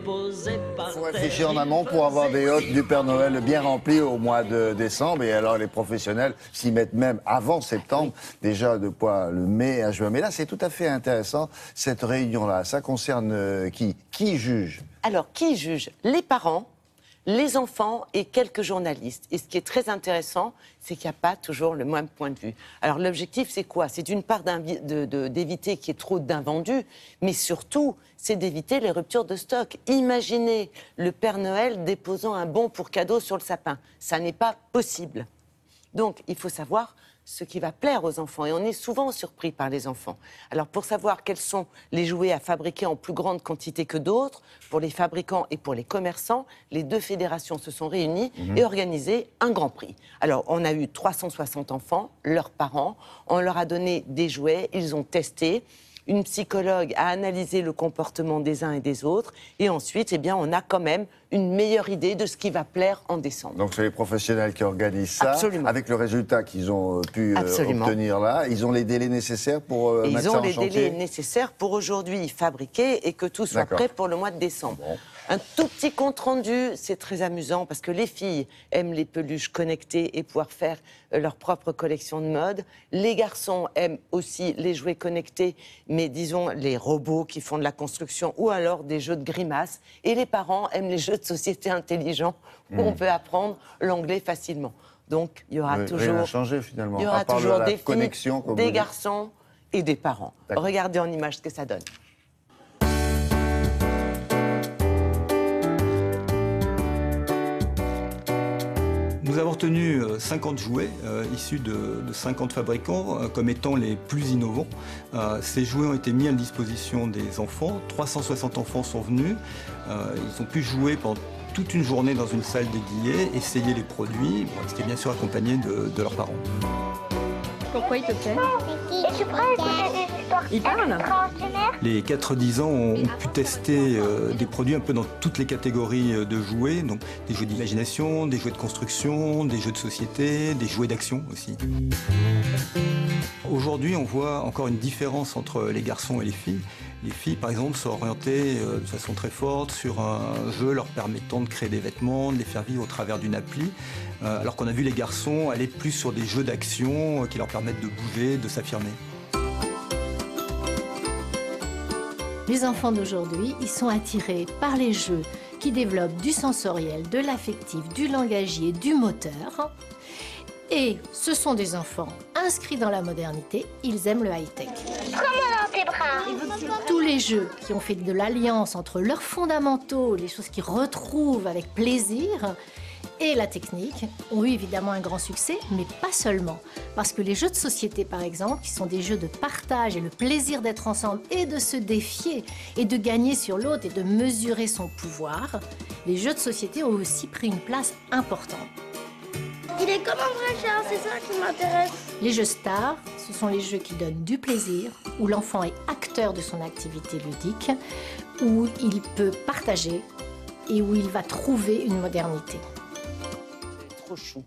Il faut réfléchir en amont pour avoir des hôtes du Père Noël bien remplis au mois de décembre. Et alors les professionnels s'y mettent même avant septembre, déjà de quoi le mai à juin. Mais là, c'est tout à fait intéressant, cette réunion-là. Ça concerne qui? Qui juge? Alors, qui juge? Les parents, les enfants et quelques journalistes. Et ce qui est très intéressant, c'est qu'il n'y a pas toujours le même point de vue. Alors l'objectif, c'est quoi? C'est d'une part d'éviter qu'il y ait trop d'invendus, mais surtout, c'est d'éviter les ruptures de stock. Imaginez le Père Noël déposant un bon pour cadeau sur le sapin. Ça n'est pas possible. Donc, il faut savoir ce qui va plaire aux enfants. Et on est souvent surpris par les enfants. Alors, pour savoir quels sont les jouets à fabriquer en plus grande quantité que d'autres, pour les fabricants et pour les commerçants, les deux fédérations se sont réunies et organisé un grand prix. Alors, on a eu 360 enfants, leurs parents, on leur a donné des jouets, ils ont testé. Une psychologue a analysé le comportement des uns et des autres. Et ensuite, eh bien, on a quand même une meilleure idée de ce qui va plaire en décembre. Donc, c'est les professionnels qui organisent ça. Absolument. Avec le résultat qu'ils ont pu obtenir là. Ils ont les délais nécessaires pour mettre ça en chantier. Ils ont les délais nécessaires pour aujourd'hui fabriquer et que tout soit prêt pour le mois de décembre. Bon. Un tout petit compte-rendu, c'est très amusant parce que les filles aiment les peluches connectées et pouvoir faire leur propre collection de mode. Les garçons aiment aussi les jouets connectés, mais disons les robots qui font de la construction ou alors des jeux de grimaces. Et les parents aiment les jeux de société intelligents où on peut apprendre l'anglais facilement. Donc il y aura toujours, rien n'a changé, finalement. Il y aura toujours des filles, des garçons garçons et des parents. Regardez en image ce que ça donne. Nous avons retenu 50 jouets issus de 50 fabricants comme étant les plus innovants. Ces jouets ont été mis à la disposition des enfants. 360 enfants sont venus. Ils ont pu jouer pendant toute une journée dans une salle dédiée, essayer les produits. Bon, ils étaient bien sûr accompagnés de leurs parents. Pourquoi il te plaît? Tu pourrais écouter des histoires extraordinaires? Les 4-10 ans ont pu tester des produits un peu dans toutes les catégories de jouets, donc des jouets d'imagination, des jouets de construction, des jeux de société, des jouets d'action aussi. Aujourd'hui, on voit encore une différence entre les garçons et les filles. Les filles, par exemple, sont orientées de façon très forte sur un jeu leur permettant de créer des vêtements, de les faire vivre au travers d'une appli, alors qu'on a vu les garçons aller plus sur des jeux d'action qui leur permettent de bouger, de s'affirmer. Les enfants d'aujourd'hui, ils sont attirés par les jeux qui développent du sensoriel, de l'affectif, du langagier, du moteur. Et ce sont des enfants inscrits dans la modernité, ils aiment le high-tech. Prends-moi dans tes bras. Tous les jeux qui ont fait de l'alliance entre leurs fondamentaux, les choses qu'ils retrouvent avec plaisir, et la technique ont eu évidemment un grand succès, mais pas seulement. Parce que les jeux de société, par exemple, qui sont des jeux de partage et le plaisir d'être ensemble et de se défier et de gagner sur l'autre et de mesurer son pouvoir, les jeux de société ont aussi pris une place importante. Il est comme un vrai chat, c'est ça qui m'intéresse. Les jeux stars, ce sont les jeux qui donnent du plaisir, où l'enfant est acteur de son activité ludique, où il peut partager et où il va trouver une modernité. Trop chou.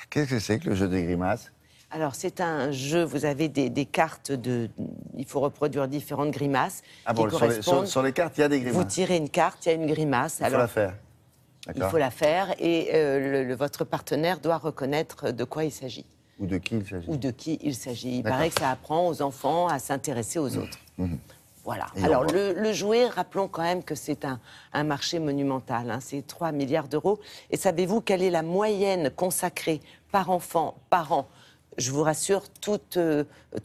Qu'est-ce que c'est que le jeu des grimaces? Alors, c'est un jeu, vous avez des cartes il faut reproduire différentes grimaces qui correspondent. Sur les cartes, il y a des grimaces. Vous tirez une carte, il y a une grimace. Il faut la faire. Il faut la faire et votre partenaire doit reconnaître de quoi il s'agit. Ou de qui il s'agit. Ou de qui il s'agit. Il paraît que ça apprend aux enfants à s'intéresser aux autres. Voilà. Alors, le jouet, rappelons quand même que c'est un marché monumental. Hein. C'est 3 milliards d'euros. Et savez-vous quelle est la moyenne consacrée par enfant, par an? Je vous rassure, tout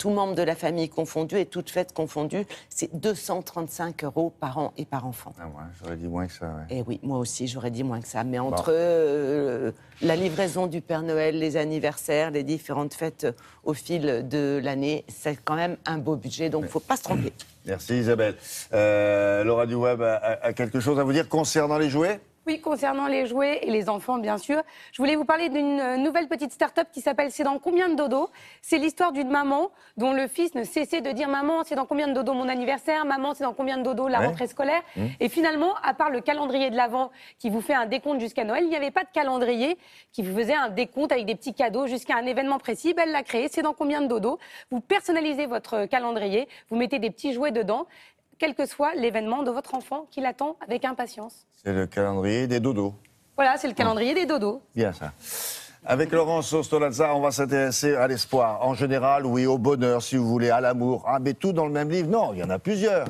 membre de la famille confondu et toute fête confondue, c'est 235 € par an et par enfant. Ah ouais, j'aurais dit moins que ça. Ouais. Et oui, moi aussi, j'aurais dit moins que ça. Mais entre la livraison du Père Noël, les anniversaires, les différentes fêtes au fil de l'année, c'est quand même un beau budget, donc il ne faut pas se tromper. Merci Isabelle. Laura du Web a quelque chose à vous dire concernant les jouets? Oui, concernant les jouets et les enfants, bien sûr. Je voulais vous parler d'une nouvelle petite start-up qui s'appelle C'est dans combien de dodo? C'est l'histoire d'une maman dont le fils ne cessait de dire « Maman, c'est dans combien de dodo mon anniversaire? Maman, c'est dans combien de dodo la rentrée scolaire ?» Et finalement, à part le calendrier de l'Avent qui vous fait un décompte jusqu'à Noël, il n'y avait pas de calendrier qui vous faisait un décompte avec des petits cadeaux jusqu'à un événement précis. Ben, elle l'a créé, C'est dans combien de dodo? Vous personnalisez votre calendrier, vous mettez des petits jouets dedans. quel que soit l'événement de votre enfant qui l'attend avec impatience. C'est le calendrier des dodos. Voilà, c'est le calendrier des dodos. Bien ça. Avec Laurence Stolazza, on va s'intéresser à l'espoir. En général, oui, au bonheur, si vous voulez, à l'amour. Ah, mais tout dans le même livre? Non, il y en a plusieurs.